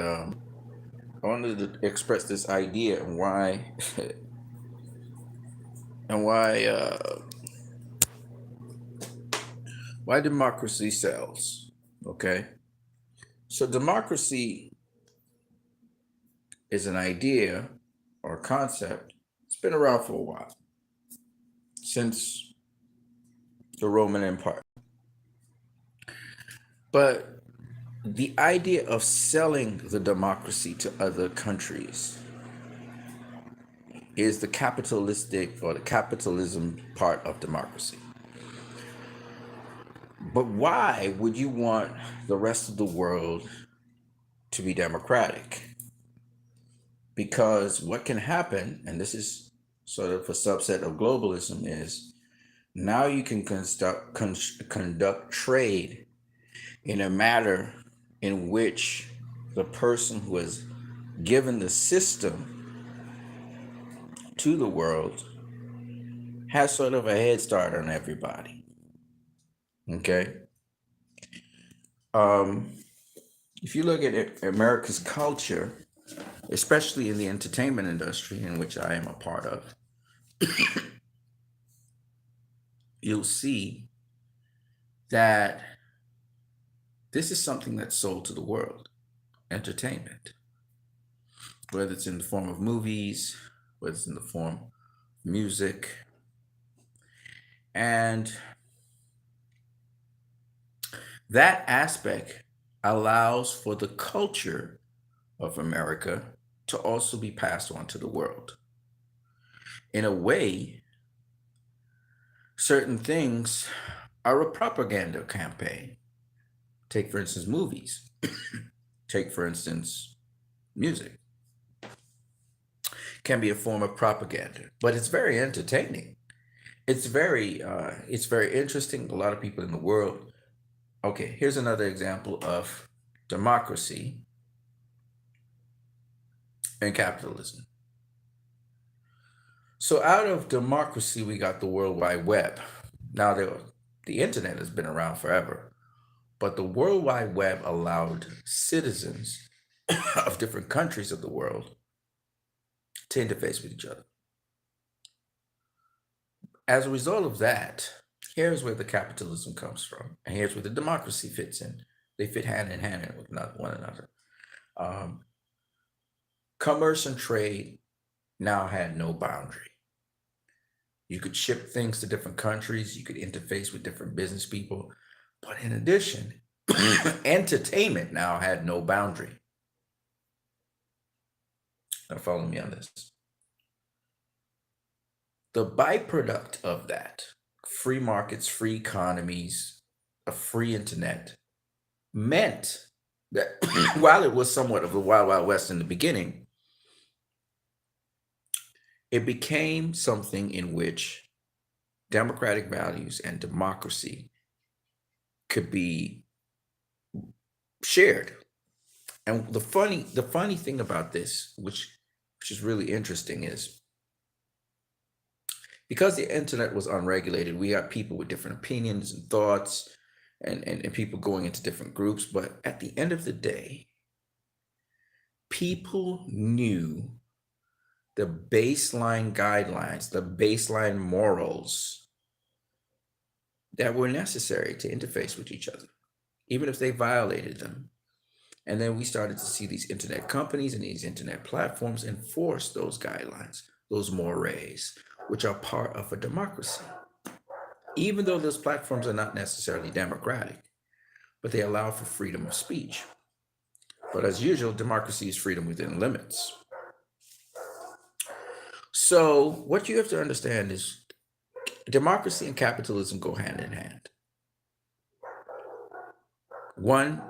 Um, I wanted to express this idea and why and why democracy sells. Okay, so democracy is an idea or concept. It's been around for a while, since the Roman Empire. But the idea of selling the democracy to other countries is the capitalistic or the capitalism part of democracy. But why would you want the rest of the world to be democratic? Because what can happen, and this is sort of a subset of globalism, is now you can conduct trade in a manner in which the person who has given the system to the world has sort of a head start on everybody. Okay. Um, if you look at America's culture, especially in the entertainment industry, in which I am a part of, you'll see that this is something that's sold to the world: entertainment, whether it's in the form of movies, whether it's in the form of music. And that aspect allows for the culture of America to also be passed on to the world. In a way, certain things are a propaganda campaign. Take, for instance, movies. Take, for instance, music. Can be a form of propaganda, but it's very entertaining. It's very interesting. A lot of people in the world. Okay, here's another example of democracy and capitalism. So out of democracy, we got the World Wide Web. Now, the internet has been around forever, but the World Wide Web allowed citizens of different countries of the world to interface with each other. As a result of that, here's where the capitalism comes from, and here's where the democracy fits in. They fit hand in hand with one another. Um, Commerce and trade now had no boundary. You could ship things to different countries, you could interface with different business people. But in addition, entertainment now had no boundary. Now, follow me on this. The byproduct of that, free markets, free economies, a free internet, meant that while it was somewhat of the Wild Wild West in the beginning, it became something in which democratic values and democracy could be shared. And the funny thing about this, which is really interesting, is because the internet was unregulated, we got people with different opinions and thoughts, and people going into different groups. But at the end of the day, people knew the baseline guidelines, the baseline morals that were necessary to interface with each other, even if they violated them. And then we started to see these internet companies and these internet platforms enforce those guidelines, those mores, which are part of a democracy. Even though those platforms are not necessarily democratic, but they allow for freedom of speech. But as usual, democracy is freedom within limits. So, what you have to understand is democracy and capitalism go hand in hand. One,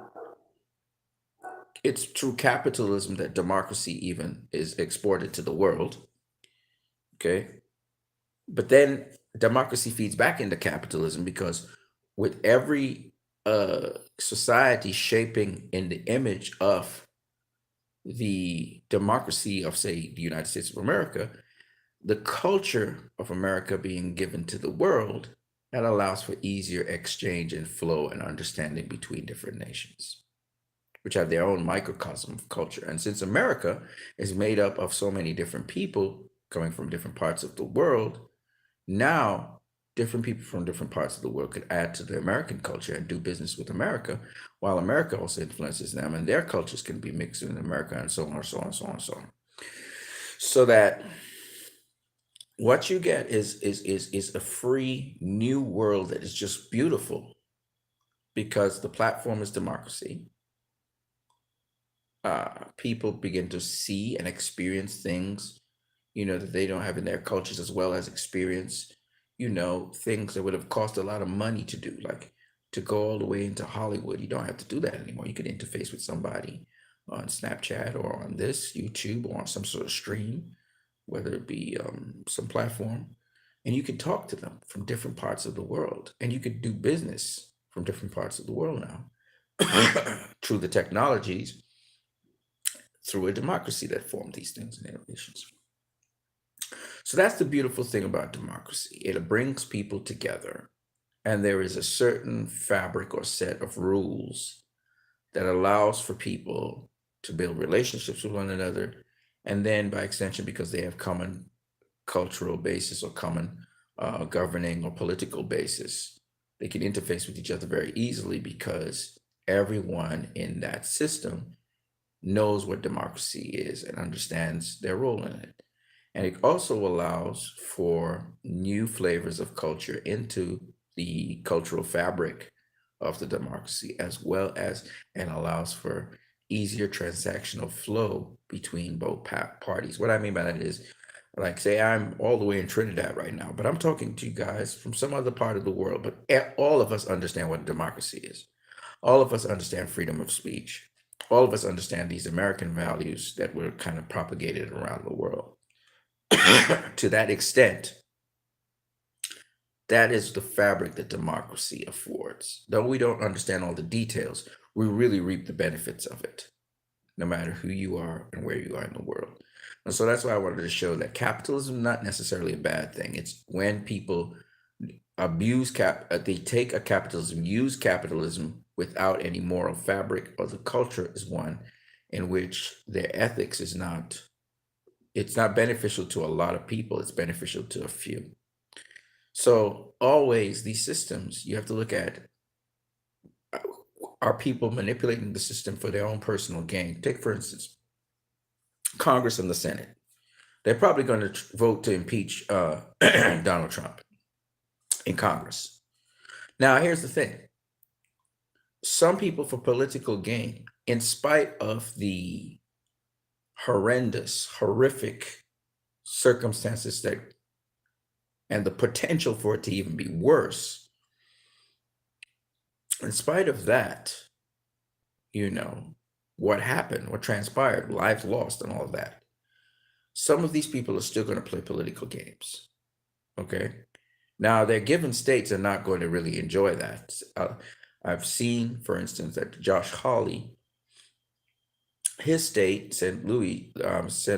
it's through capitalism that democracy even is exported to the world. Okay. But then democracy feeds back into capitalism because with every society shaping in the image of the democracy of, say, the United States of America, the culture of America being given to the world, that allows for easier exchange and flow and understanding between different nations. which have their own microcosm of culture. And since America is made up of so many different people coming from different parts of the world, now different people from different parts of the world could add to the American culture and do business with America, while America also influences them, and their cultures can be mixed in America, and so on, so on, so on, so on. So that what you get is a free new world that is just beautiful because the platform is democracy. People begin to see and experience things, that they don't have in their cultures, as well as experience, things that would have cost a lot of money to do, like to go all the way into Hollywood. You don't have to do that anymore. You can interface with somebody on Snapchat or on this YouTube or on some sort of stream, whether it be some platform, and you can talk to them from different parts of the world, and you could do business from different parts of the world now through the technologies, through a democracy that formed these things and innovations. So that's the beautiful thing about democracy. It brings people together, and there is a certain fabric or set of rules that allows for people to build relationships with one another, and then by extension, because they have common cultural basis or common governing or political basis, they can interface with each other very easily because everyone in that system knows what democracy is and understands their role in it. And it also allows for new flavors of culture into the cultural fabric of the democracy, as well as, and allows for easier transactional flow between both parties. What I mean by that is, like, say I'm all the way in Trinidad right now, but I'm talking to you guys from some other part of the world, but all of us understand what democracy is. All of us understand freedom of speech. All of us understand these American values that were kind of propagated around the world. To that extent, that is the fabric that democracy affords. Though we don't understand all the details, we really reap the benefits of it, no matter who you are and where you are in the world. And so that's why I wanted to show that capitalism is not necessarily a bad thing. It's when people they take a capitalism, use capitalism without any moral fabric, or the culture is one in which their ethics is not, it's not beneficial to a lot of people, it's beneficial to a few. So always these systems, you have to look at, uh, are people manipulating the system for their own personal gain? Take, for instance, Congress and the Senate. They're probably going to vote to impeach Donald Trump in Congress. Now, here's the thing. Some people, for political gain, in spite of the horrendous, horrific circumstances that, and the potential for it to even be worse, in spite of that, what happened, what transpired, lives lost, and all of that, some of these people are still going to play political games. Okay. Now, their given states are not going to really enjoy that. I've seen, for instance, that Josh Hawley, his state, St. Louis, was,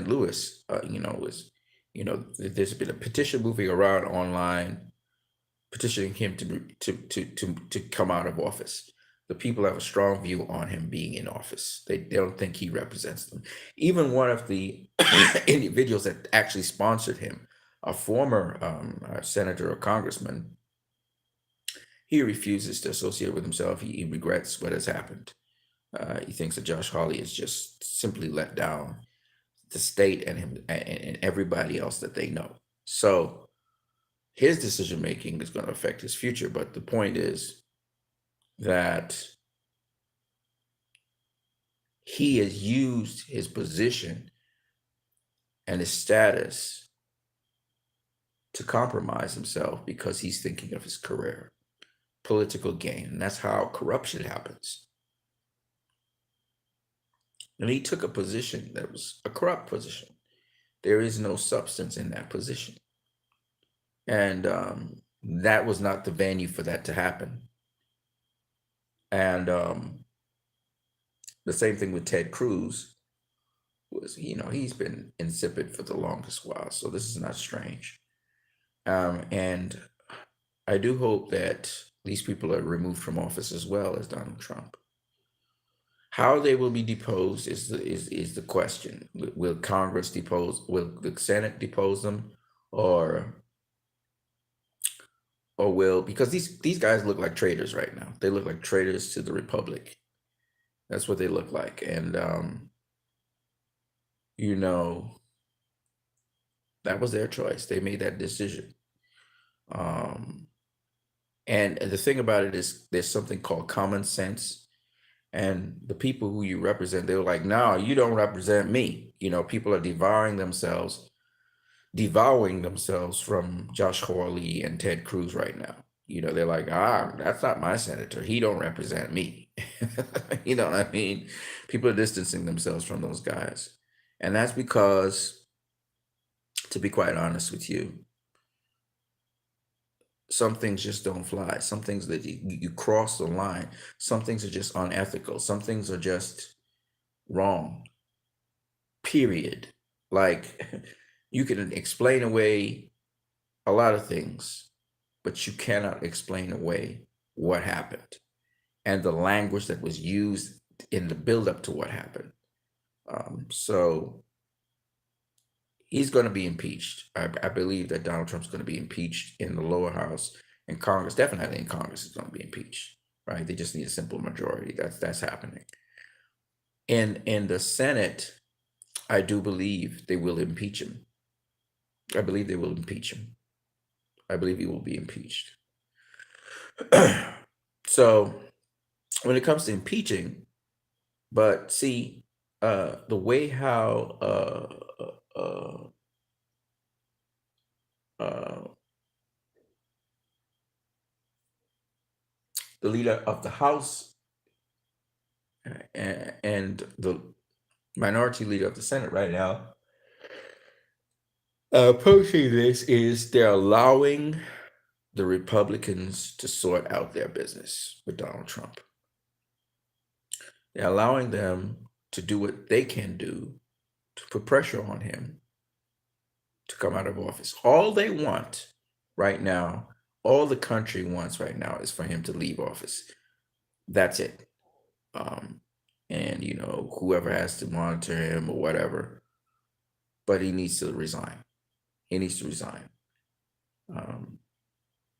there's been a petition moving around online petitioning him to come out of office. The people have a strong view on him being in office. They don't think he represents them. Even one of the individuals that actually sponsored him, a former senator or congressman, he refuses to associate with himself. He regrets what has happened. He thinks that Josh Hawley has just simply let down the state and him and everybody else that they know. So his decision making is going to affect his future. But the point is that he has used his position and his status to compromise himself because he's thinking of his career, political gain. And that's how corruption happens. And he took a position that was a corrupt position. There is no substance in that position. And that was not the venue for that to happen. And the same thing with Ted Cruz was, he's been insipid for the longest while. So this is not strange. And I do hope that these people are removed from office as well as Donald Trump. How they will be deposed is the question. Will Congress depose? Will the Senate depose them, or will, because these guys look like traitors right now. They look like traitors to the republic. That's what they look like, and you know that was their choice. They made that decision. Um, and the thing about it is, there's something called common sense, and the people who you represent, they were like, no, you don't represent me. People are devouring themselves from Josh Hawley and Ted Cruz right now. They're like, that's not my senator. He don't represent me. You know what I mean? People are distancing themselves from those guys. And that's because, to be quite honest with you, some things just don't fly. Some things that you cross the line. Some things are just unethical. Some things are just wrong, period. Like, you can explain away a lot of things, but you cannot explain away what happened and the language that was used in the buildup to what happened. So he's going to be impeached. I believe that Donald Trump's going to be impeached in the lower house, and Congress, definitely in Congress, is going to be impeached. Right? They just need a simple majority. That's happening. In the Senate, I do believe they will impeach him. I believe they will impeach him. I believe he will be impeached. So when it comes to impeaching, but see, the way how the leader of the House and the minority leader of the Senate right now approaching this is, they're allowing the Republicans to sort out their business with Donald Trump. They're allowing them to do what they can do to put pressure on him to come out of office. All they want right now, all the country wants right now, is for him to leave office. That's it. Um, and whoever has to monitor him or whatever, but he needs to resign. He needs to resign. Um,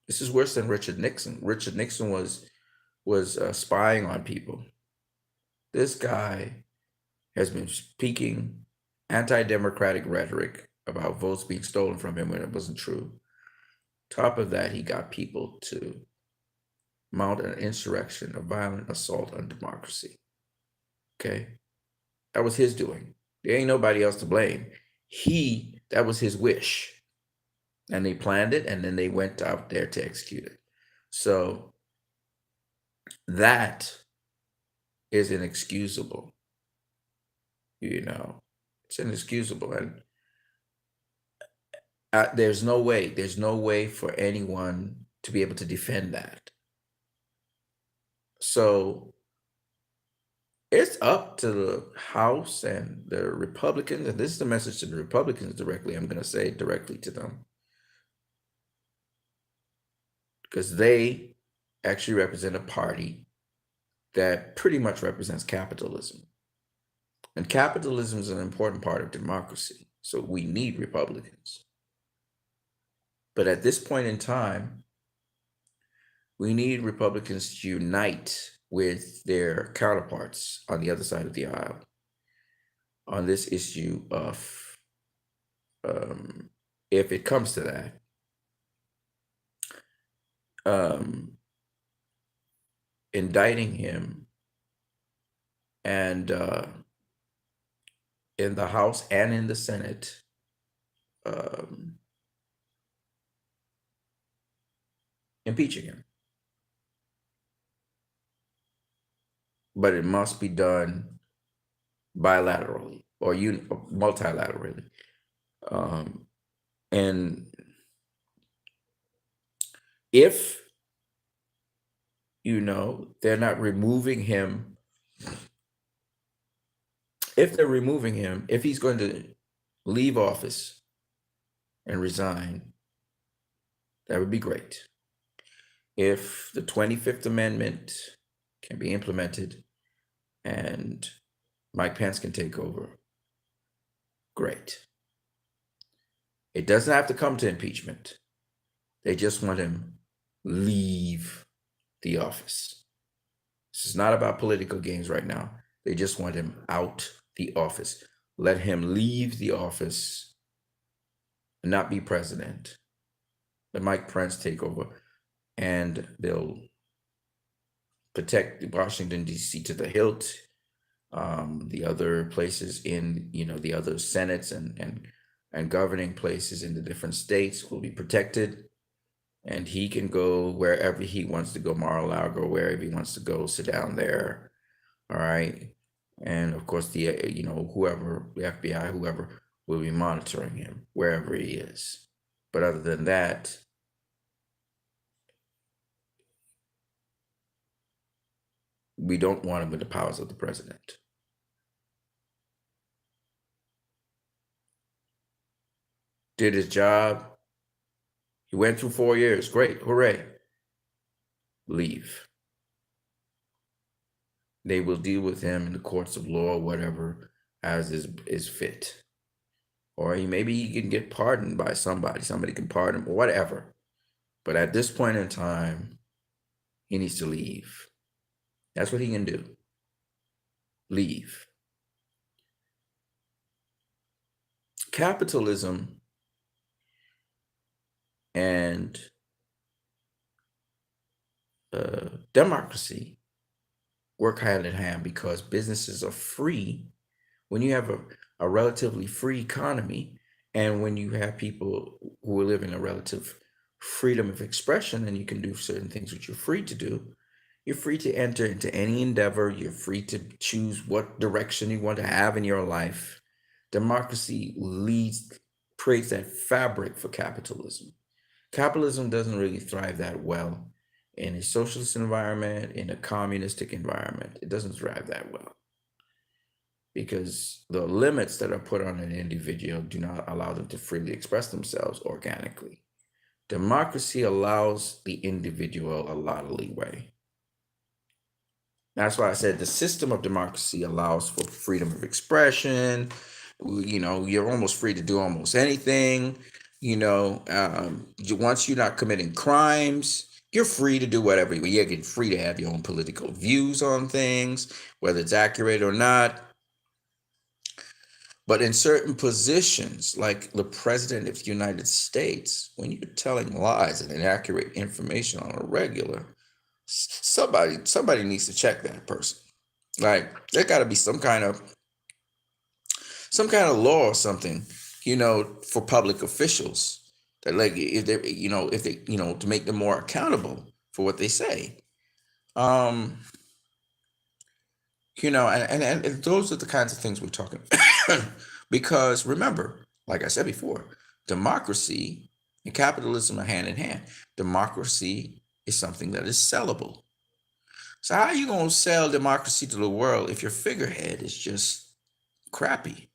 this is worse than Richard Nixon. Richard Nixon was spying on people. This guy has been speaking anti-democratic rhetoric about votes being stolen from him when it wasn't true. Top of that, he got people to mount an insurrection, a violent assault on democracy. Okay? That was his doing. There ain't nobody else to blame. That was his wish. And they planned it, and then they went out there to execute it. So that is inexcusable. It's inexcusable. And there's no way for anyone to be able to defend that. So it's up to the House and the Republicans, and this is the message to the Republicans directly. I'm going to say directly to them, because they actually represent a party that pretty much represents capitalism. And capitalism is an important part of democracy. So we need Republicans. But at this point in time, we need Republicans to unite with their counterparts on the other side of the aisle on this issue of, if it comes to that, indicting him, and in the House and in the Senate, impeaching him. But it must be done bilaterally or multilaterally. And if they're not removing him, if he's going to leave office and resign, that would be great. If the 25th Amendment can be implemented, and Mike Pence can take over, great. It doesn't have to come to impeachment. They just want him leave the office. This is not about political games right now. They just want him out the office. Let him leave the office and not be president. Let Mike Pence take over, and they'll protect Washington, D.C. to the hilt. The other places in, the other senates and governing places in the different states will be protected, and he can go wherever he wants to go. Mar-a-Lago, wherever he wants to go, sit down there. All right. And of course, whoever, the FBI, whoever will be monitoring him wherever he is. But other than that, we don't want him with the powers of the president. Did his job. He went through 4 years. Great. Hooray. Leave. They will deal with him in the courts of law, whatever, as is fit. Or maybe he can get pardoned by somebody. Somebody can pardon him, or whatever. But at this point in time, he needs to leave. That's what he can do. Leave. Capitalism and democracy work hand in hand, because businesses are free when you have a relatively free economy, and when you have people who live in a relative freedom of expression, and you can do certain things which you're free to do. You're free to enter into any endeavor. You're free to choose what direction you want to have in your life. Democracy creates that fabric for capitalism. Capitalism doesn't really thrive that well in a socialist environment, in a communistic environment. It doesn't thrive that well, because the limits that are put on an individual do not allow them to freely express themselves organically. Democracy allows the individual a lot of leeway. That's why I said the system of democracy allows for freedom of expression. You're almost free to do almost anything. Once you're not committing crimes, you're free to do whatever. You're getting free to have your own political views on things, whether it's accurate or not. But in certain positions, like the president of the United States, when you're telling lies and inaccurate information on a regular, somebody needs to check that person. Like, there got to be some kind of law or something, for public officials, that, like, if they to make them more accountable for what they say. And those are the kinds of things we're talking because remember, like I said before, democracy and capitalism are hand in hand. Democracy is something that is sellable. So how are you going to sell democracy to the world if your figurehead is just crappy,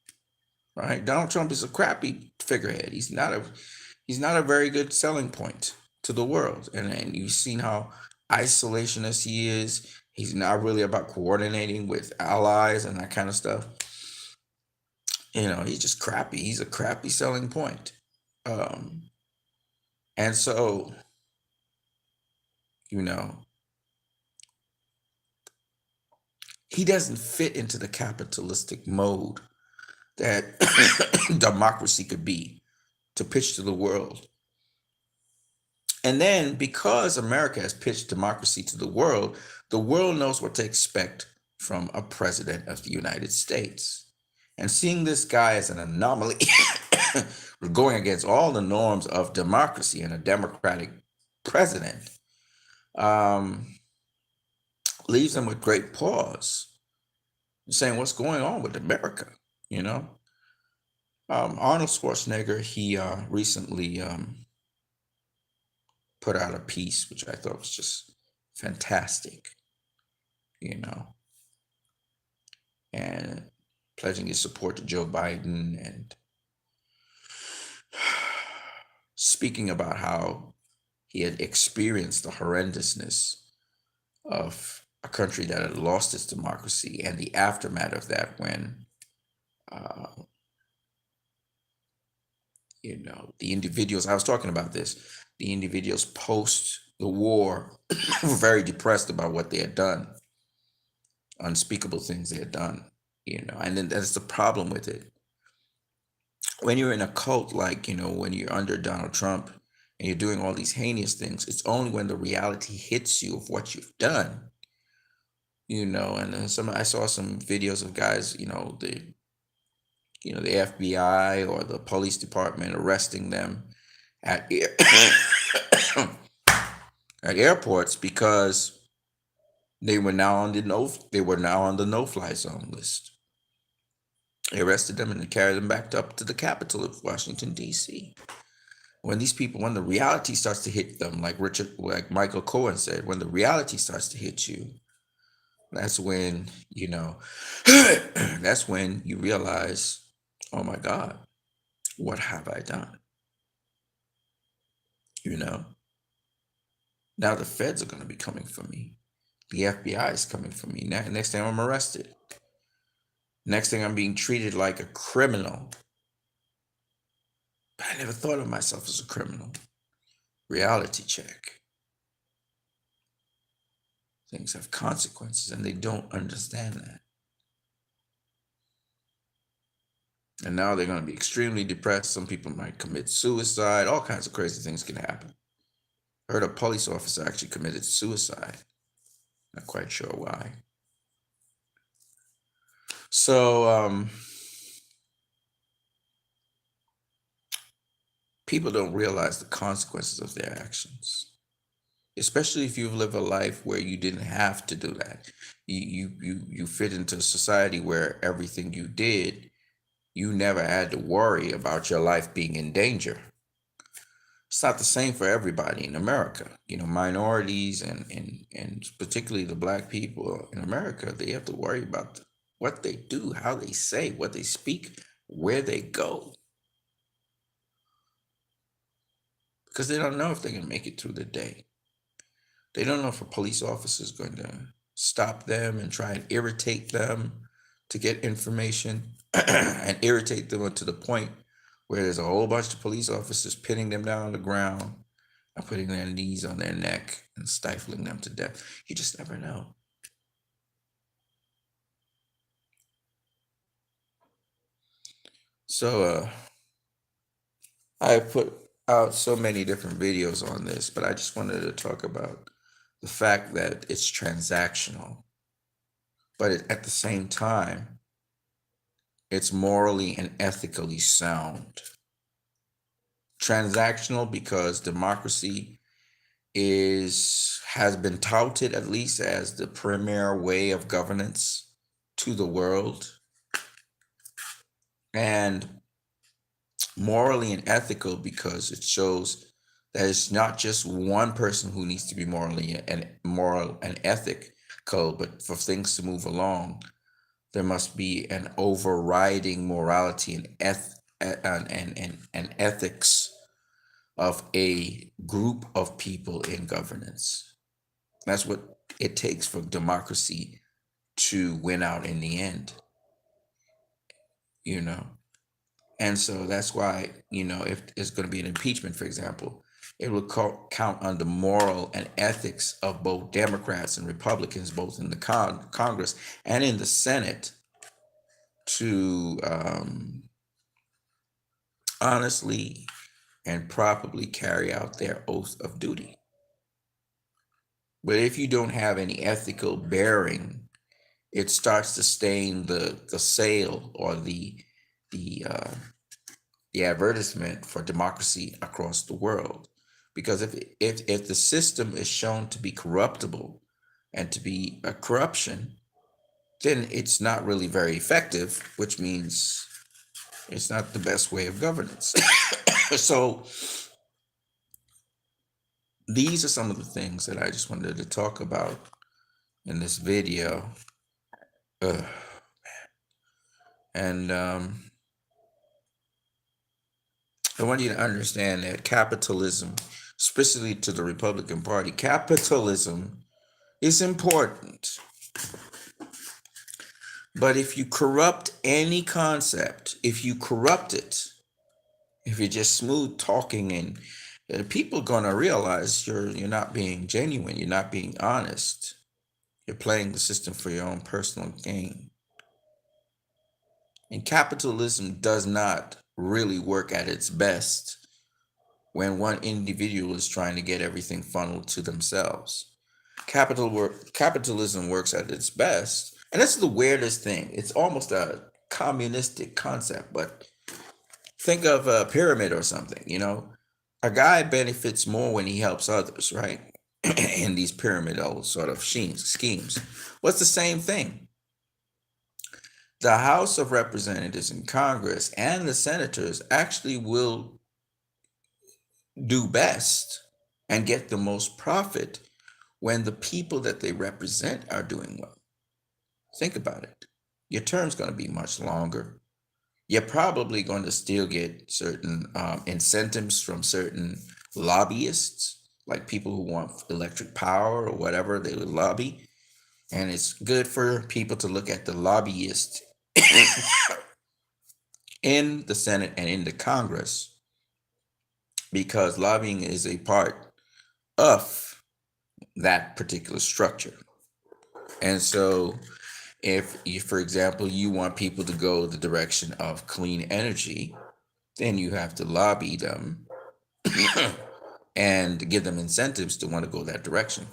right? Donald Trump is a crappy figurehead. He's not a very good selling point to the world. And you've seen how isolationist he is. He's not really about coordinating with allies and that kind of stuff. He's just crappy. He's a crappy selling point. And so, he doesn't fit into the capitalistic mode that democracy could be to pitch to the world. And then, because America has pitched democracy to the world knows what to expect from a president of the United States. And seeing this guy as an anomaly, going against all the norms of democracy and a democratic president, leaves them with great pause, saying, what's going on with America? Arnold Schwarzenegger, he recently put out a piece which I thought was just fantastic, and pledging his support to Joe Biden, and speaking about how he had experienced the horrendousness of a country that had lost its democracy, and the aftermath of that when uh, the individuals, I was talking about this, the individuals post the war were very depressed about what they had done, unspeakable things they had done, and then that's the problem with it. When you're in a cult, like, when you're under Donald Trump and you're doing all these heinous things, it's only when the reality hits you of what you've done, and then I saw some videos of guys, the FBI or the police department arresting them at at airports because they were now on the no-fly zone list. They arrested them and they carried them back up to the capital of Washington, D.C. When the reality starts to hit them, like Michael Cohen said, when the reality starts to hit you, that's when, that's when you realize, oh my God, what have I done? Now the feds are going to be coming for me. The FBI is coming for me. Next thing I'm arrested. Next thing I'm being treated like a criminal. But I never thought of myself as a criminal. Reality check. Things have consequences and they don't understand that. And now they're going to be extremely depressed. Some people might commit suicide. All kinds of crazy things can happen. I heard a police officer actually committed suicide. Not quite sure why. So, people don't realize the consequences of their actions, especially if you've lived a life where you didn't have to do that. You fit into a society where everything you did, you never had to worry about your life being in danger. It's not the same for everybody in America. Minorities and particularly the Black people in America, they have to worry about what they do, how they say, what they speak, where they go. Because they don't know if they're going to make it through the day. They don't know if a police officer is going to stop them and try and irritate them to get information and irritate them to the point where there's a whole bunch of police officers pinning them down on the ground and putting their knees on their neck and stifling them to death. You just never know. So I put out so many different videos on this, but I just wanted to talk about the fact that it's transactional, but at the same time, it's morally and ethically sound. Transactional because democracy has been touted at least as the premier way of governance to the world, and morally and ethical because it shows that it's not just one person who needs to be moral and ethical, but for things to move along, there must be an overriding morality and ethics of a group of people in governance. That's what it takes for democracy to win out in the end, And so that's why, if it's going to be an impeachment, for example, it will count on the moral and ethics of both Democrats and Republicans, both in the Congress and in the Senate, to honestly and properly carry out their oath of duty. But if you don't have any ethical bearing, it starts to stain the sale or the advertisement for democracy across the world. Because if the system is shown to be corruptible and to be a corruption, then it's not really very effective, which means it's not the best way of governance. So these are some of the things that I just wanted to talk about in this video. And I want you to understand that capitalism, especially to the Republican Party, capitalism is important. But if you corrupt any concept, if you corrupt it, if you're just smooth talking, and people are gonna realize you're not being genuine, you're not being honest. You're playing the system for your own personal gain. And capitalism does not really work at its best when one individual is trying to get everything funneled to themselves. Capitalism works at its best, and that's the weirdest thing. It's almost a communistic concept, but think of a pyramid or something, A guy benefits more when he helps others, right? In these pyramidal sort of schemes. What's the same thing? The House of Representatives and Congress and the senators actually will do best and get the most profit when the people that they represent are doing well. Think about it. Your term's going to be much longer. You're probably going to still get certain incentives from certain lobbyists, like people who want electric power or whatever they would lobby. And it's good for people to look at the lobbyists in the Senate and in the Congress, because lobbying is a part of that particular structure. And so if you, for example, you want people to go the direction of clean energy, then you have to lobby them and give them incentives to want to go that direction.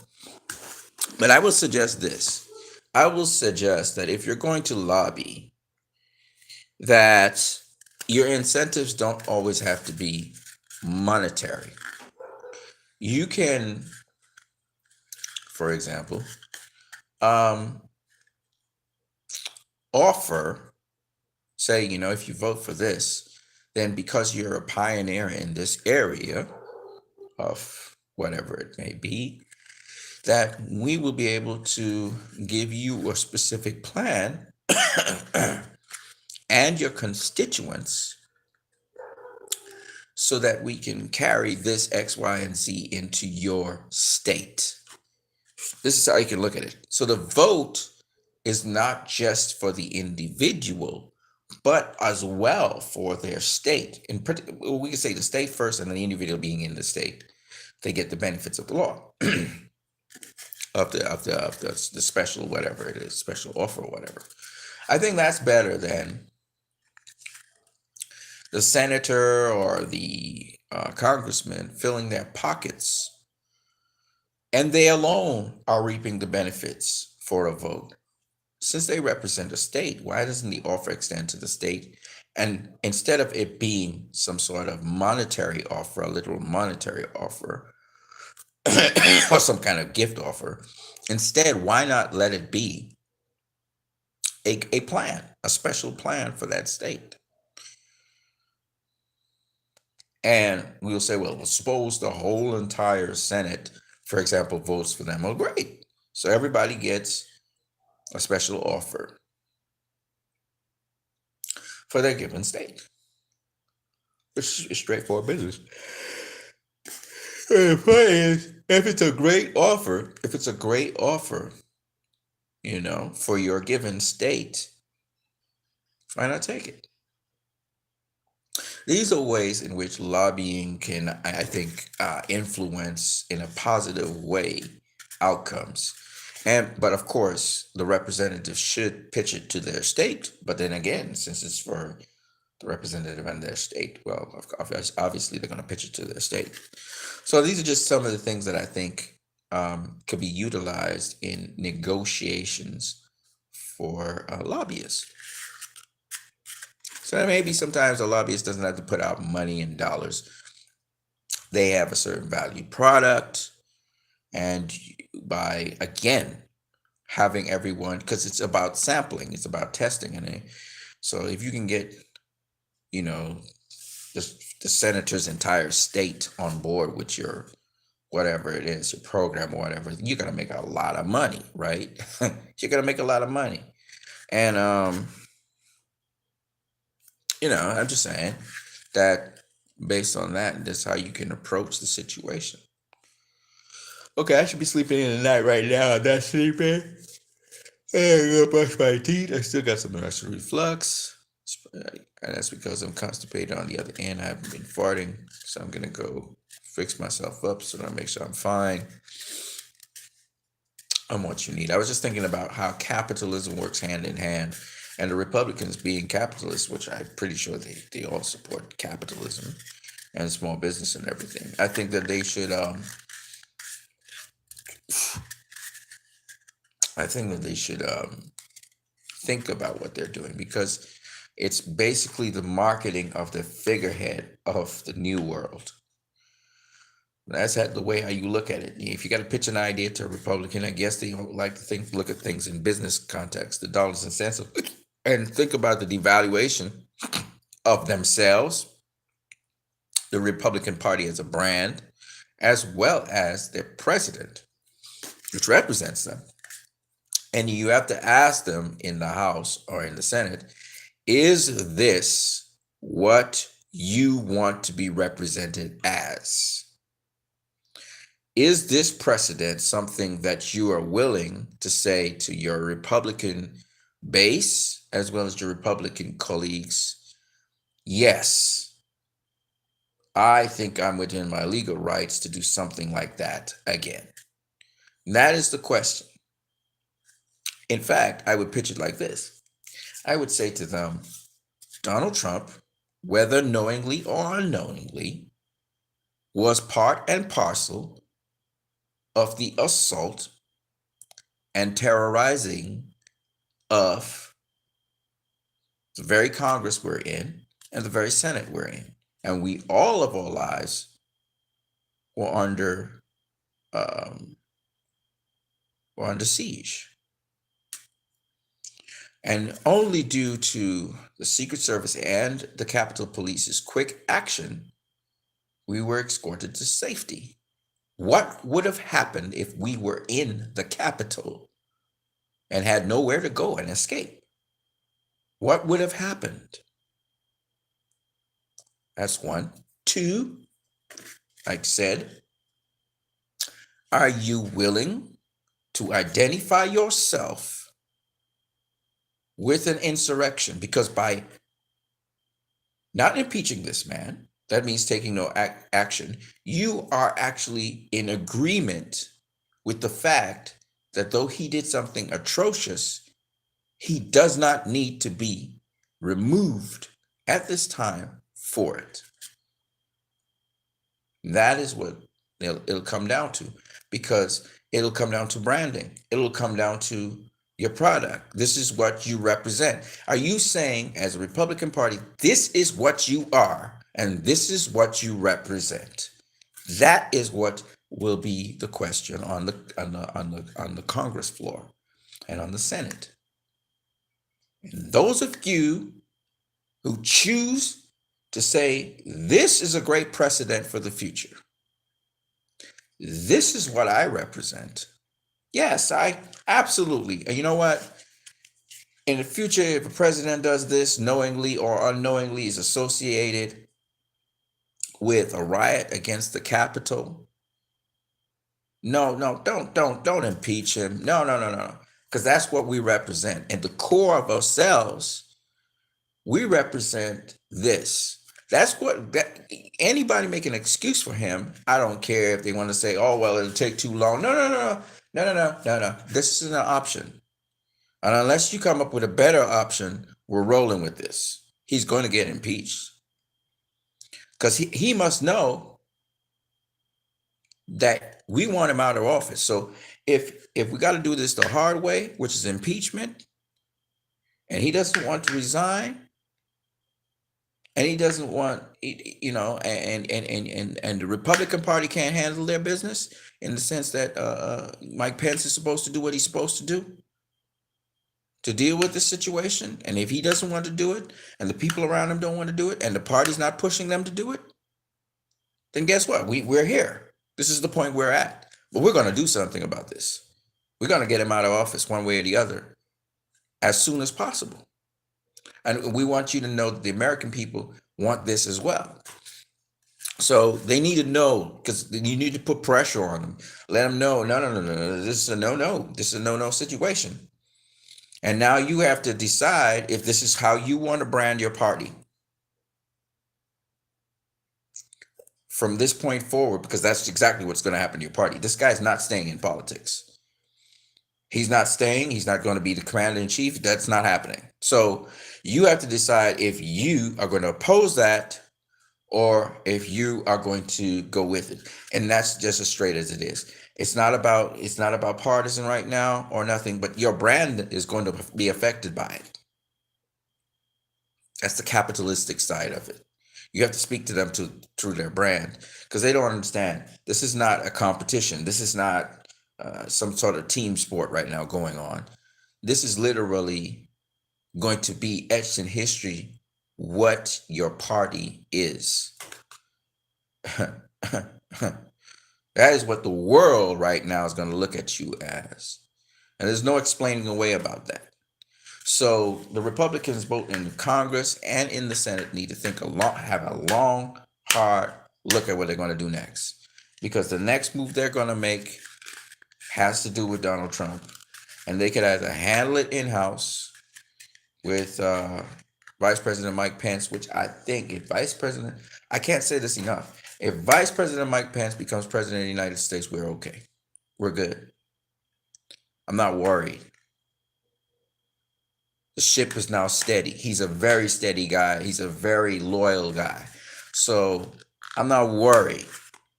But I will suggest this. I will suggest that if you're going to lobby, that your incentives don't always have to be monetary. You can, for example, offer, say, if you vote for this, then because you're a pioneer in this area of whatever it may be, that we will be able to give you a specific plan and your constituents so that we can carry this X, Y, and Z into your state. This is how you can look at it. So the vote is not just for the individual, but as well for their state. We can say the state first, and then the individual being in the state, they get the benefits of the law, of the special whatever it is, special offer or whatever. I think that's better than the senator or the congressman filling their pockets, and they alone are reaping the benefits for a vote. Since they represent a state, why doesn't the offer extend to the state? And instead of it being some sort of monetary offer, a literal monetary offer, or some kind of gift offer, instead, why not let it be a plan, a special plan for that state? And we'll say, well, suppose the whole entire Senate, for example, votes for them. Well, great. So everybody gets a special offer for their given state. It's straightforward business. And the point is, if it's a great offer, for your given state, why not take it? These are ways in which lobbying can, I think, influence in a positive way outcomes. But of course, the representatives should pitch it to their state. But then again, since it's for the representative and their state, well, obviously they're going to pitch it to their state. So these are just some of the things that I think could be utilized in negotiations for lobbyists. So maybe sometimes a lobbyist doesn't have to put out money in dollars. They have a certain value product, and by, again, having everyone, because it's about sampling, it's about testing. And so if you can get, the senator's entire state on board with your whatever it is, your program or whatever, you're going to make a lot of money, right? You're going to make a lot of money. And, I'm just saying that based on that, that's how you can approach the situation. Okay, I should be sleeping in the night right now. I'm not sleeping. I'm gonna brush my teeth. I still got some acid reflux. And that's because I'm constipated on the other end. I haven't been farting. So I'm gonna go fix myself up so that I make sure I'm fine. On what you need. I was just thinking about how capitalism works hand in hand, and the Republicans being capitalists, which I'm pretty sure they all support capitalism and small business and everything. I think that they should I think that they should think about what they're doing, because it's basically the marketing of the figurehead of the new world. That's the way how you look at it. If you got to pitch an idea to a Republican, I guess they like to look at things in business context, the dollars and cents, and think about the devaluation of themselves, the Republican Party as a brand, as well as their president, which represents them. And you have to ask them in the House or in the Senate, is this what you want to be represented as? Is this precedent something that you are willing to say to your Republican base as well as your Republican colleagues? Yes, I think I'm within my legal rights to do something like that again. And that is the question. In fact, I would pitch it like this. I would say to them, Donald Trump, whether knowingly or unknowingly, was part and parcel of the assault and terrorizing of the very Congress we're in and the very Senate we're in. And we, all of our lives, were under siege. And only due to the Secret Service and the Capitol Police's quick action, we were escorted to safety. What would have happened if we were in the Capitol and had nowhere to go and escape? What would have happened? That's one. Two, like I said, are you willing to identify yourself with an insurrection? Because by not impeaching this man, that means taking no action. You are actually in agreement with the fact that though he did something atrocious, he does not need to be removed at this time for it. That is what it'll come down to, because it'll come down to branding. It'll come down to your product. This is what you represent. Are you saying, as a Republican Party, this is what you are and this is what you represent? That is what will be the question on the Congress floor and on the Senate. And those of you who choose to say this is a great precedent for the future, this is what I represent. Yes, I absolutely. And you know what? In the future, if a president does this knowingly or unknowingly, is associated with a riot against the Capitol, no, don't impeach him. No. Because that's what we represent. At the core of ourselves, we represent this. That's what anybody make an excuse for him. I don't care if they want to say, oh, well, it'll take too long. No. This is an option. And unless you come up with a better option, we're rolling with this. He's going to get impeached. Because he must know that we want him out of office. So if we got to do this the hard way, which is impeachment, and he doesn't want to resign, and he doesn't want, and the Republican Party can't handle their business in the sense that Mike Pence is supposed to do what he's supposed to do to deal with the situation. And if he doesn't want to do it, and the people around him don't want to do it, and the party's not pushing them to do it, then guess what? We're here. This is the point we're at. But we're going to do something about this. We're going to get him out of office one way or the other as soon as possible. And we want you to know that the American people want this as well. So they need to know, because you need to put pressure on them. Let them know, no, no, no, no, no, this is a no, no. This is a no, no situation. And now you have to decide if this is how you want to brand your party from this point forward, because that's exactly what's going to happen to your party. This guy's not staying in politics. He's not staying. He's not going to be the commander in chief. That's not happening. So you have to decide if you are going to oppose that or if you are going to go with it. And that's just as straight as it is. It's not about partisan right now or nothing, but your brand is going to be affected by it. That's the capitalistic side of it. You have to speak to them through their brand, because they don't understand. This is not a competition. This is not some sort of team sport right now going on. This is literally going to be etched in history what your party is. That is what the world right now is going to look at you as. And there's no explaining away about that. So the Republicans, both in Congress and in the Senate, need to have a long, hard look at what they're going to do next. Because the next move they're going to make has to do with Donald Trump. And they could either handle it in-house with Vice President Mike Pence, which I think I can't say this enough. If Vice President Mike Pence becomes president of the United States, we're okay. We're good. I'm not worried. The ship is now steady. He's a very steady guy. He's a very loyal guy. So I'm not worried.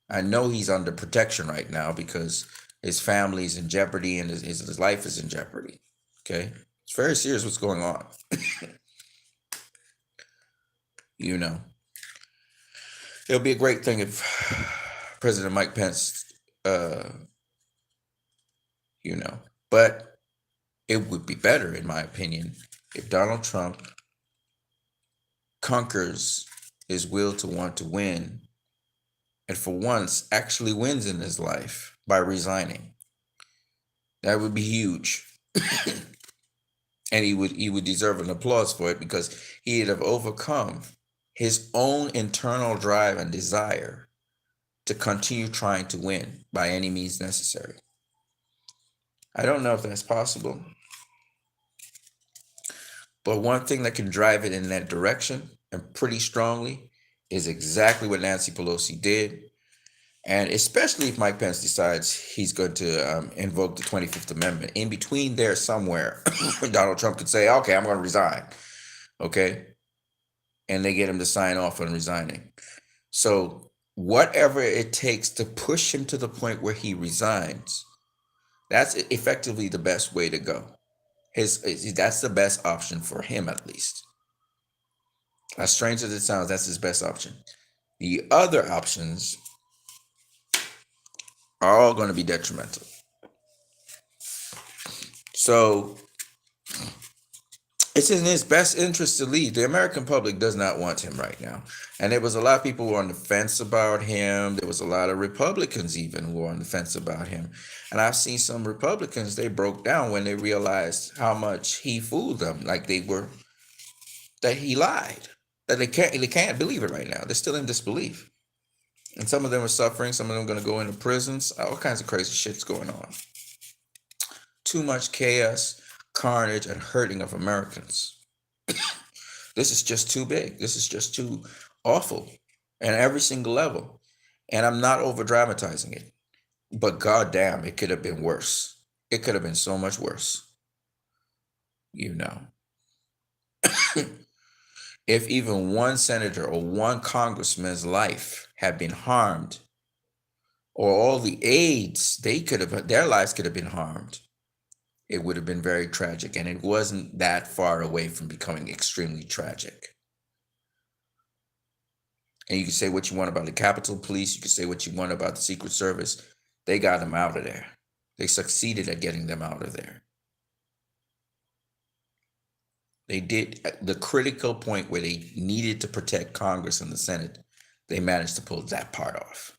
I know he's under protection right now because his family's in jeopardy and his life is in jeopardy. Okay? It's very serious what's going on. You know. It'll be a great thing if President Mike Pence, but it would be better, in my opinion, if Donald Trump conquers his will to want to win and for once actually wins in his life by resigning. That would be huge. And he would deserve an applause for it, because he'd have overcome his own internal drive and desire to continue trying to win by any means necessary. I don't know if that's possible, but one thing that can drive it in that direction, and pretty strongly, is exactly what Nancy Pelosi did. And especially if Mike Pence decides he's going to invoke the 25th Amendment. In between there somewhere, Donald Trump could say, okay, I'm going to resign. Okay? And they get him to sign off on resigning. So whatever it takes to push him to the point where he resigns, that's effectively the best way to go. That's the best option for him, at least. As strange as it sounds, that's his best option. The other options are all going to be detrimental. So it's in his best interest to leave. The American public does not want him right now. And there was a lot of people who were on the fence about him. There was a lot of Republicans even who were on the fence about him. And I've seen some Republicans, they broke down when they realized how much he fooled them. Like that he lied. That they can't believe it right now. They're still in disbelief. And some of them are suffering. Some of them are going to go into prisons. All kinds of crazy shit's going on. Too much chaos, carnage, and hurting of Americans. This is just too big. This is just too awful at every single level. And I'm not over dramatizing it. But goddamn, it could have been worse. It could have been so much worse. If even one senator or one congressman's life had been harmed, or all the aides, their lives could have been harmed, it would have been very tragic. And it wasn't that far away from becoming extremely tragic. And you can say what you want about the Capitol Police. You can say what you want about the Secret Service. They got them out of there. They succeeded at getting them out of there. They did the critical point where they needed to protect Congress and the Senate. They managed to pull that part off.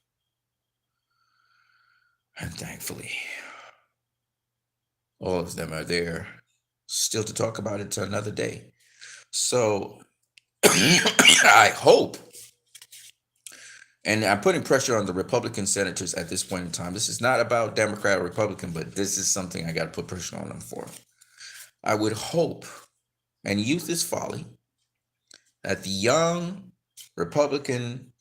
And thankfully, all of them are there still to talk about it to another day. So I hope And I'm putting pressure on the Republican senators at this point in time. This is not about Democrat or Republican, but this is something I got to put pressure on them for. I would hope, and youth is folly, that the young Republican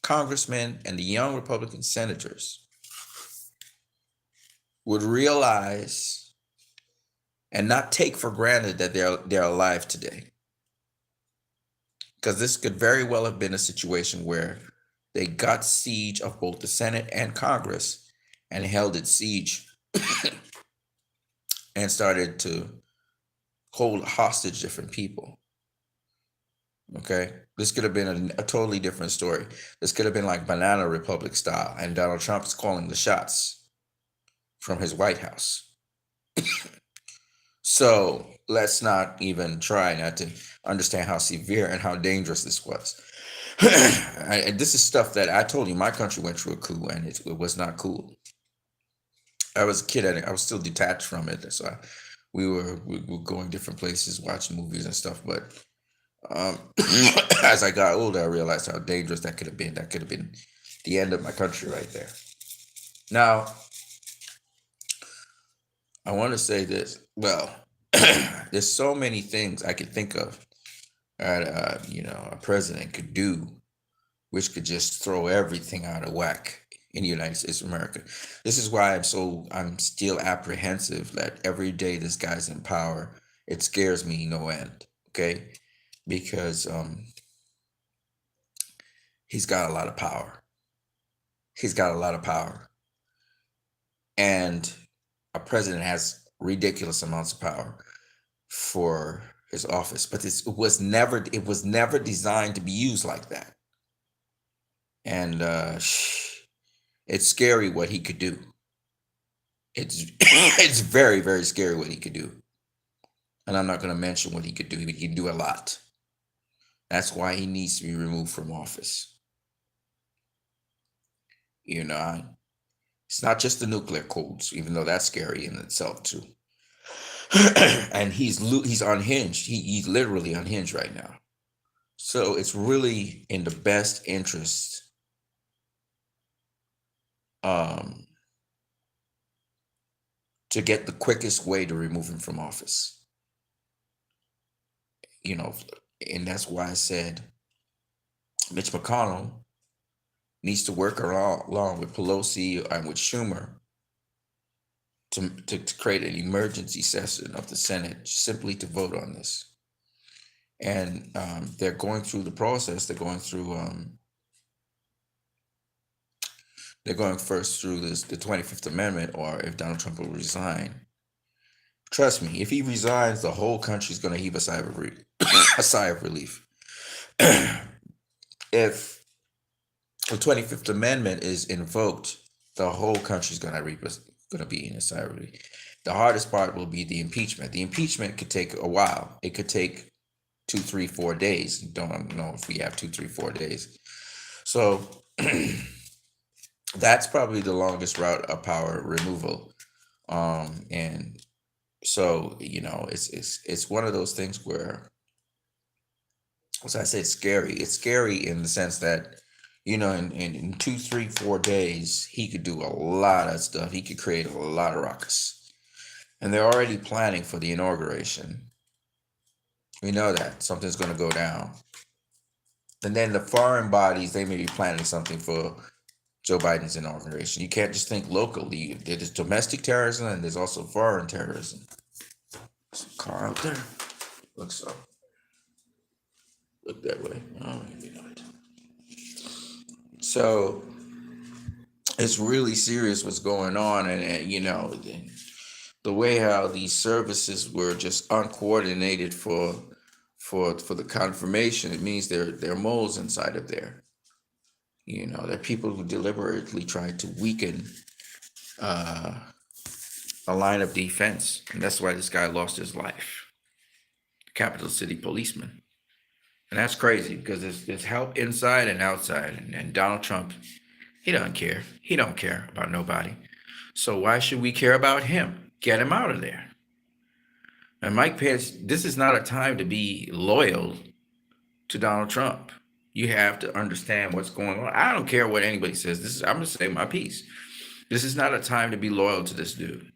congressmen and the young Republican senators would realize and not take for granted that they're alive today. Because this could very well have been a situation where they got siege of both the Senate and Congress and held it siege and started to hold hostage different people. Okay, this could have been a totally different story. This could have been like Banana Republic style, and Donald Trump is calling the shots from his White House. So let's not even try not to understand how severe and how dangerous this was. This is stuff that I told you my country went through a coup, and it was not cool. I was a kid, and I was still detached from it. So we were going different places, watching movies and stuff. But as I got older, I realized how dangerous that could have been. That could have been the end of my country right there. Now, I want to say this. Well, there's so many things I could think of that a president could do, which could just throw everything out of whack in the United States of America. This is why I'm still apprehensive that every day this guy's in power, it scares me no end. Okay, because he's got a lot of power. He's got a lot of power, and a president has ridiculous amounts of power for his office, but it was never designed to be used like that. And it's scary what he could do. It's it's very, very scary what he could do. And I'm not going to mention what he could do. He can do a lot. That's why he needs to be removed from office. You know, it's not just the nuclear codes, even though that's scary in itself too. And he's unhinged. He's literally unhinged right now. So it's really in the best interest to get the quickest way to remove him from office. And that's why I said Mitch McConnell needs to work along with Pelosi and with Schumer to create an emergency session of the Senate simply to vote on this. And they're going through the process. They're going first through the 25th Amendment, or if Donald Trump will resign. Trust me, if he resigns, the whole country's going to heave a sigh of relief. If the 25th Amendment is invoked, the whole country's going to be in a sigh of relief. The hardest part will be the impeachment. The impeachment could take a while. It could take 2, 3, 4 days. Don't know if we have 2, 3, 4 days. So that's probably the longest route of power removal. And so, it's one of those things where, as I say, it's scary. It's scary in the sense that, in 2, 3, 4 days, he could do a lot of stuff. He could create a lot of ruckus. And they're already planning for the inauguration. We know that something's going to go down. And then the foreign bodies, they may be planning something for Joe Biden's inauguration. You can't just think locally. There's domestic terrorism and there's also foreign terrorism. There's a car out there. Looks up. Look that way. Oh, maybe not. So it's really serious what's going on, and the way how these services were just uncoordinated for the confirmation. It means there are moles inside of there. There are people who deliberately tried to weaken a line of defense, and that's why this guy lost his life. Capital City policeman. And that's crazy because there's help inside and outside. And Donald Trump, he doesn't care. He don't care about nobody. So why should we care about him? Get him out of there. And Mike Pence, this is not a time to be loyal to Donald Trump. You have to understand what's going on. I don't care what anybody says. I'm gonna say my piece. This is not a time to be loyal to this dude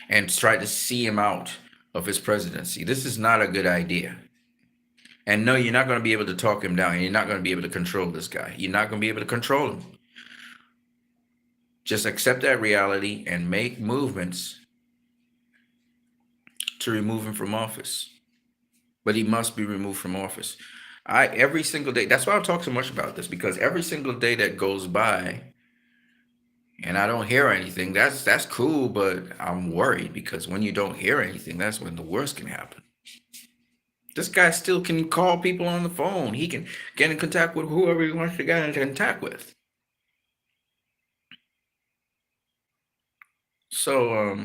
and try to see him out of his presidency. This is not a good idea. And no, you're not going to be able to talk him down. You're not going to be able to control this guy. You're not going to be able to control him. Just accept that reality and make movements to remove him from office. But he must be removed from office. Every single day, that's why I talk so much about this, because every single day that goes by and I don't hear anything, that's cool, but I'm worried, because when you don't hear anything, that's when the worst can happen. This guy still can call people on the phone. He can get in contact with whoever he wants to get in contact with. So,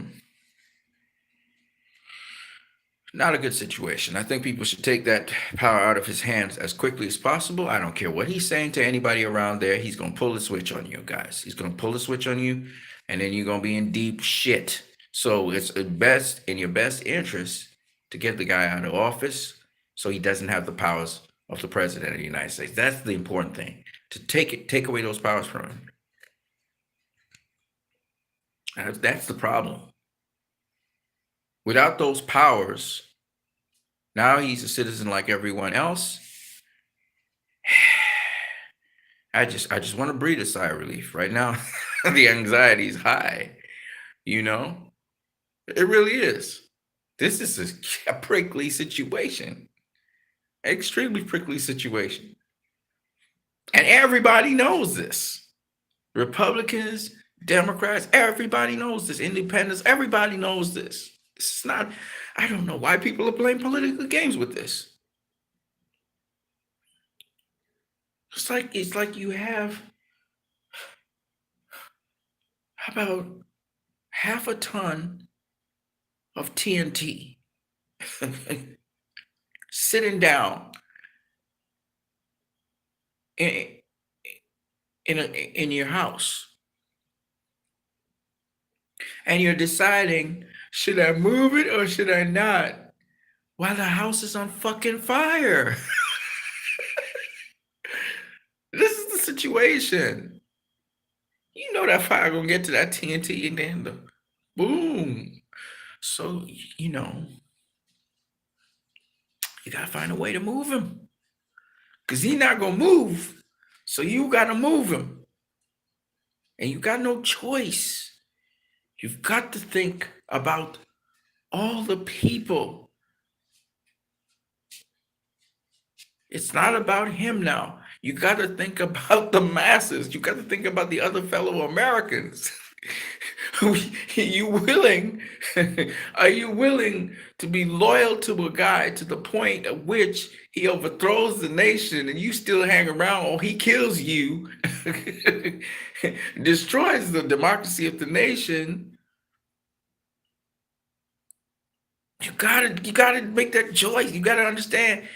not a good situation. I think people should take that power out of his hands as quickly as possible. I don't care what he's saying to anybody around there. He's going to pull the switch on you, guys. He's going to pull the switch on you, and then you're going to be in deep shit. So it's in your best interest to get the guy out of office so he doesn't have the powers of the president of the United States. That's the important thing, to take away those powers from him. That's the problem. Without those powers, now he's a citizen like everyone else. I just want to breathe a sigh of relief right now. The anxiety is high, you know? It really is. This is a prickly situation. Extremely prickly situation. And everybody knows this. Republicans, Democrats, everybody knows this. Independents, everybody knows this. It's not, I don't know why people are playing political games with this. It's like you have about half a ton of TNT sitting down in your house, and you're deciding, should I move it or should I not, while the house is on fucking fire. This is the situation. You know that fire gonna get to that TNT, and then the boom. So, you gotta find a way to move him, because he's not gonna move. So you gotta move him, and you got no choice. You've got to think about all the people. It's not about him now. You got to think about the masses. You got to think about the other fellow Americans. Are you willing to be loyal to a guy to the point at which he overthrows the nation and you still hang around, or he kills you, destroys the democracy of the nation? You gotta make that choice. You gotta understand,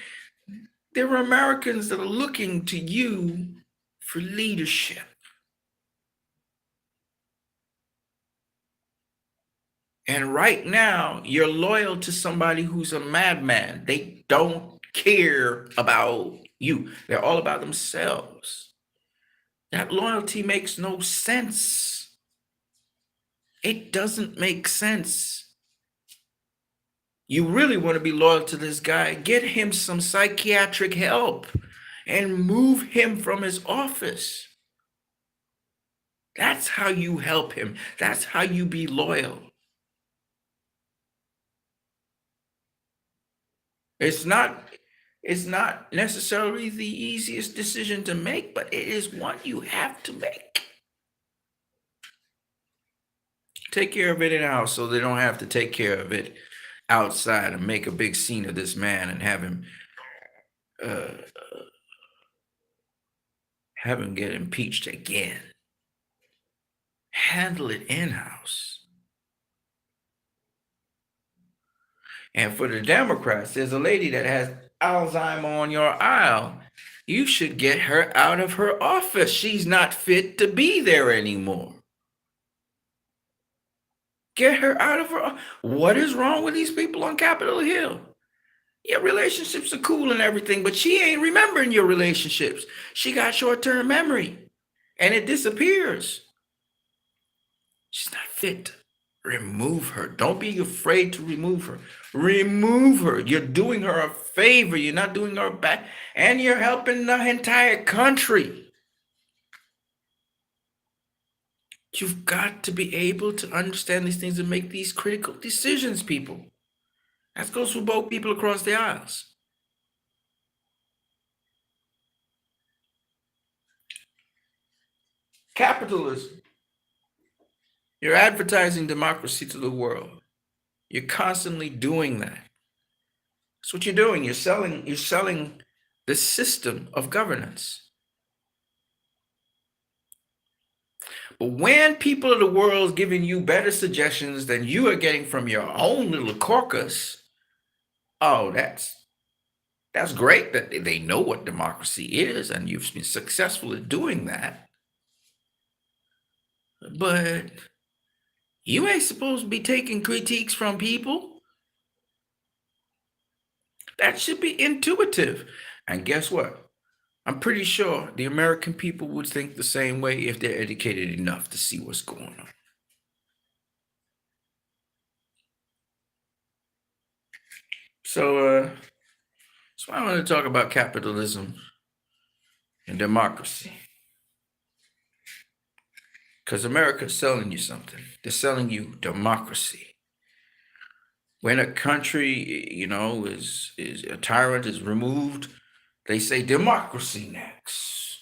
there are Americans that are looking to you for leadership. And right now, you're loyal to somebody who's a madman. They don't care about you. They're all about themselves. That loyalty makes no sense. It doesn't make sense. You really want to be loyal to this guy, get him some psychiatric help and move him from his office. That's how you help him. That's how you be loyal. It's not necessarily the easiest decision to make, but it is one you have to make. Take care of it in the house so they don't have to take care of it outside and make a big scene of this man and have him get impeached again. Handle it in-house. And for the Democrats, there's a lady that has Alzheimer's on your aisle. You should get her out of her office. She's not fit to be there anymore. Get her out of her. What is wrong with these people on Capitol Hill? Your relationships are cool and everything, but she ain't remembering your relationships. She got short-term memory and it disappears. She's not fit. Remove her. Don't be afraid to remove her. Remove her. You're doing her a favor. You're not doing her back. And you're helping the entire country. You've got to be able to understand these things and make these critical decisions, people. That goes for both people across the aisles. Capitalism. You're advertising democracy to the world. You're constantly doing that. That's what you're doing. You're selling the system of governance. But when people of the world giving you better suggestions than you are getting from your own little caucus, oh, that's great that they know what democracy is and you've been successful at doing that. But you ain't supposed to be taking critiques from people. That should be intuitive. And guess what? I'm pretty sure the American people would think the same way if they're educated enough to see what's going on. So I want to talk about capitalism and democracy. Because America's selling you something. They're selling you democracy. When a country, is a tyrant is removed, they say democracy next.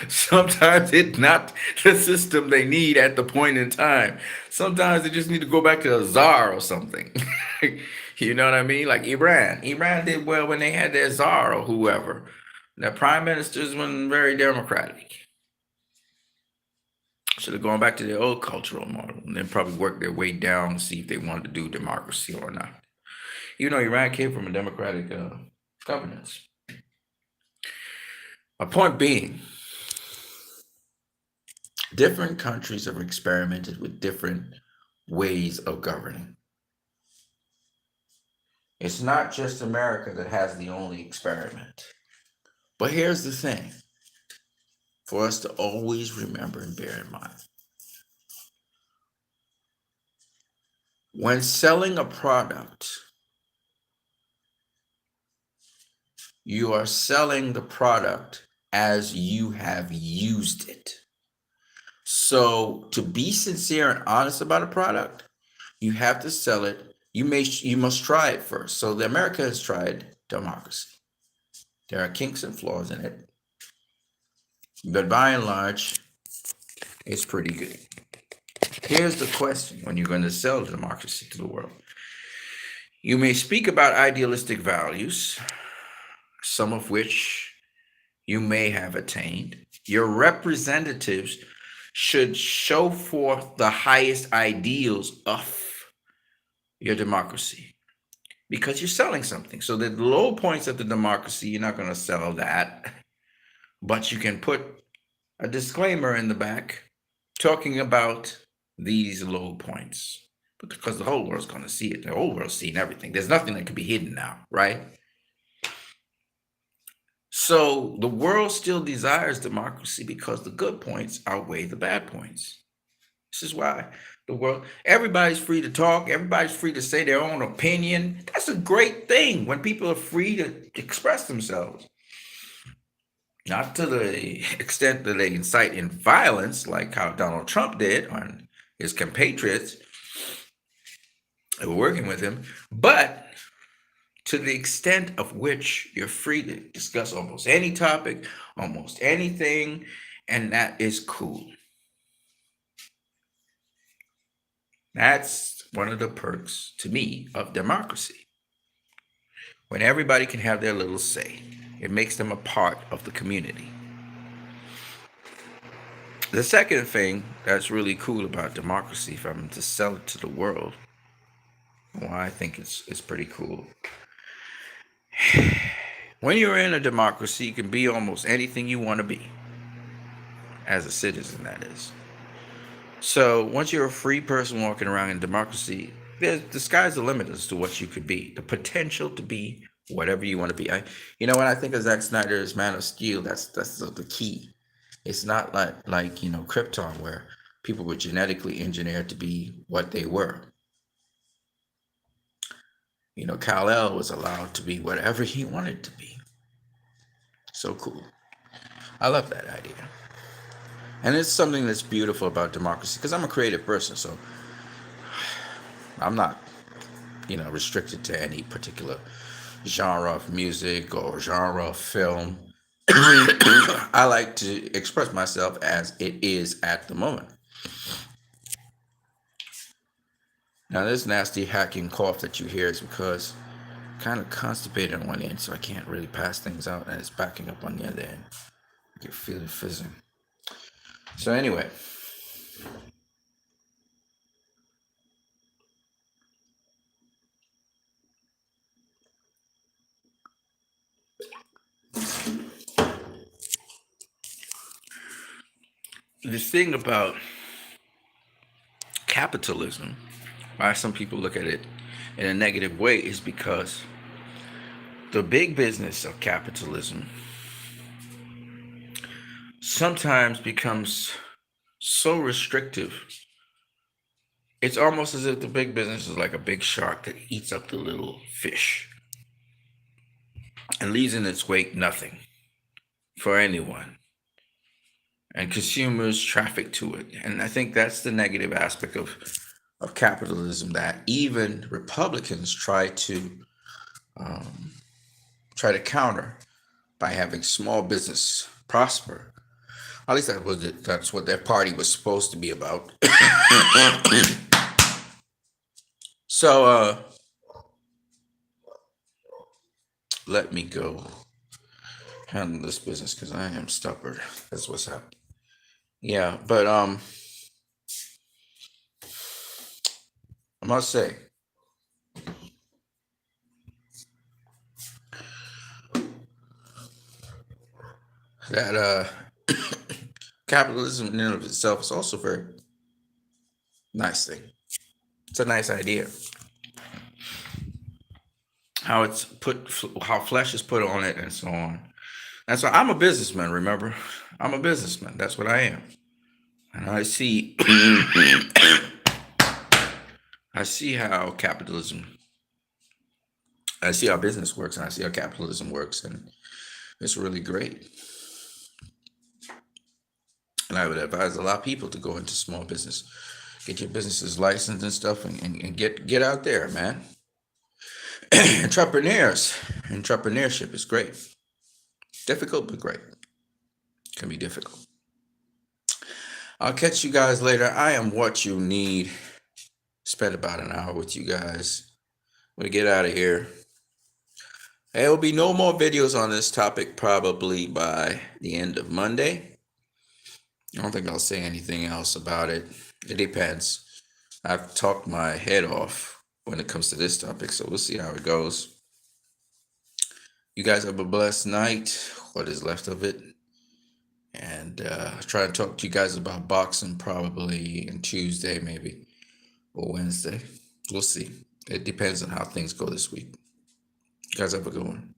Sometimes it's not the system they need at the point in time. Sometimes they just need to go back to a czar or something. You know what I mean? Like Iran. Iran did well when they had their czar or whoever. Their prime ministers weren't very democratic. Should have gone back to their old cultural model and then probably worked their way down and see if they wanted to do democracy or not. Iran came from a democratic governance. My point being, different countries have experimented with different ways of governing. It's not just America that has the only experiment. But here's the thing for us to always remember and bear in mind. When selling a product, you are selling the product as you have used it. So to be sincere and honest about a product, you have to sell it. You must try it first. So America has tried democracy. There are kinks and flaws in it. But by and large, it's pretty good. Here's the question when you're going to sell democracy to the world. You may speak about idealistic values, some of which you may have attained. Your representatives should show forth the highest ideals of your democracy because you're selling something. So the low points of the democracy, you're not going to sell that, but you can put a disclaimer in the back talking about these low points because the whole world's going to see it. The whole world's seeing everything. There's nothing that can be hidden now, right? So the world still desires democracy because the good points outweigh the bad points. This is why the world, everybody's free to talk. Everybody's free to say their own opinion. That's a great thing when people are free to express themselves. Not to the extent that they incite in violence, like how Donald Trump did on his compatriots who were working with him, but to the extent of which you're free to discuss almost any topic, almost anything, and that is cool. That's one of the perks, to me, of democracy. When everybody can have their little say, it makes them a part of the community. The second thing that's really cool about democracy, if I'm to sell it to the world, well, I think it's pretty cool. When you're in a democracy, you can be almost anything you want to be. As a citizen, that is. So once you're a free person walking around in democracy, The sky's the limit as to what you could be. The potential to be whatever you want to be. When I think of Zack Snyder's Man of Steel, that's the key. It's not like Krypton, where people were genetically engineered to be what they were. Kal-El was allowed to be whatever he wanted to be. So cool. I love that idea. And it's something that's beautiful about democracy, because I'm a creative person, so I'm not, restricted to any particular genre of music or genre of film. I like to express myself as it is at the moment. Now, this nasty hacking cough that you hear is because I'm kind of constipated on one end, so I can't really pass things out, and it's backing up on the other end. I can feel it fizzing. So anyway, the thing about capitalism, why some people look at it in a negative way, is because the big business of capitalism sometimes becomes so restrictive. It's almost as if the big business is like a big shark that eats up the little fish and leaves in its wake nothing for anyone. And consumers traffic to it. And I think that's the negative aspect of capitalism, that even Republicans try to counter by having small business prosper. At least that's what their party was supposed to be about. So let me go handle this business, because I am stubborn. That's what's happening. Yeah, but I must say that capitalism in and of itself is also a very nice thing. It's a nice idea. How flesh is put on it, and so on. That's why I'm a businessman. Remember, I'm a businessman. That's what I am. And I see, I see how I see how business works, and I see how capitalism works, and it's really great. And I would advise a lot of people to go into small business, get your businesses licensed and stuff, and get out there, man. Entrepreneurship is great. Difficult, but great. Can be difficult. I'll catch you guys later. I am what you need. Spent about an hour with you guys. I'm gonna get out of here. There will be no more videos on this topic probably by the end of Monday. I don't think I'll say anything else about it. It depends. I've talked my head off when it comes to this topic, so we'll see how it goes. You guys have a blessed night, what is left of it. And try to talk to you guys about boxing probably on Tuesday, maybe, or Wednesday. We'll see. It depends on how things go this week. You guys have a good one.